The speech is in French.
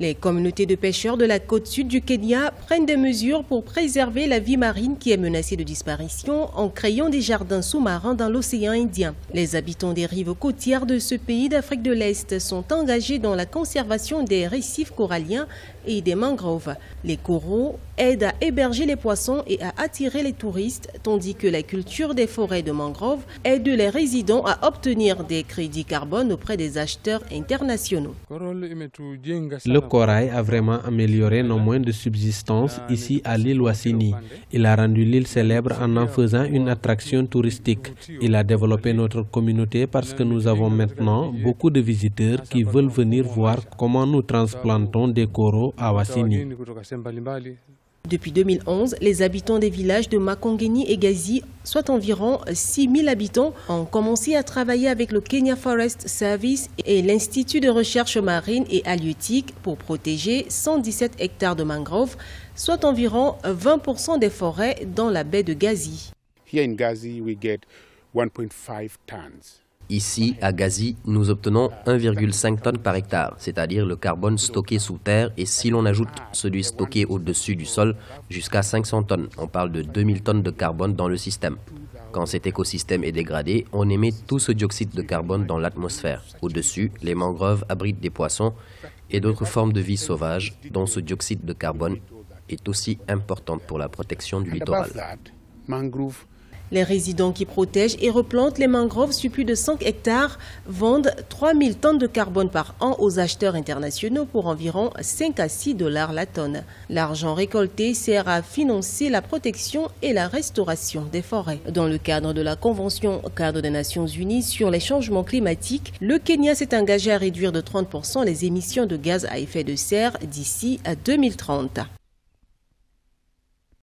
Les communautés de pêcheurs de la côte sud du Kenya prennent des mesures pour préserver la vie marine qui est menacée de disparition en créant des jardins sous-marins dans l'océan Indien. Les habitants des rives côtières de ce pays d'Afrique de l'Est sont engagés dans la conservation des récifs coralliens et des mangroves. Les coraux aident à héberger les poissons et à attirer les touristes, tandis que la culture des forêts de mangroves aide les résidents à obtenir des crédits carbone auprès des acheteurs internationaux. Le corail a vraiment amélioré nos moyens de subsistance ici à l'île Wasini. Il a rendu l'île célèbre en faisant une attraction touristique. Il a développé notre communauté parce que nous avons maintenant beaucoup de visiteurs qui veulent venir voir comment nous transplantons des coraux à Wasini. Depuis 2011, les habitants des villages de Makongeni et Gazi, soit environ 6 000 habitants, ont commencé à travailler avec le Kenya Forest Service et l'Institut de recherche marine et halieutique pour protéger 117 hectares de mangroves, soit environ 20% des forêts dans la baie de Gazi. Here in Gazi, we get 1.5 tons. Ici, à Gazi, nous obtenons 1,5 tonnes par hectare, c'est-à-dire le carbone stocké sous terre, et si l'on ajoute celui stocké au-dessus du sol, jusqu'à 500 tonnes. On parle de 2000 tonnes de carbone dans le système. Quand cet écosystème est dégradé, on émet tout ce dioxyde de carbone dans l'atmosphère. Au-dessus, les mangroves abritent des poissons et d'autres formes de vie sauvage, dont ce dioxyde de carbone est aussi importante pour la protection du littoral. Les résidents qui protègent et replantent les mangroves sur plus de 5 hectares vendent 3 000 tonnes de carbone par an aux acheteurs internationaux pour environ 5 à 6 $ la tonne. L'argent récolté sert à financer la protection et la restauration des forêts. Dans le cadre de la Convention cadre des Nations Unies sur les changements climatiques, le Kenya s'est engagé à réduire de 30% les émissions de gaz à effet de serre d'ici à 2030.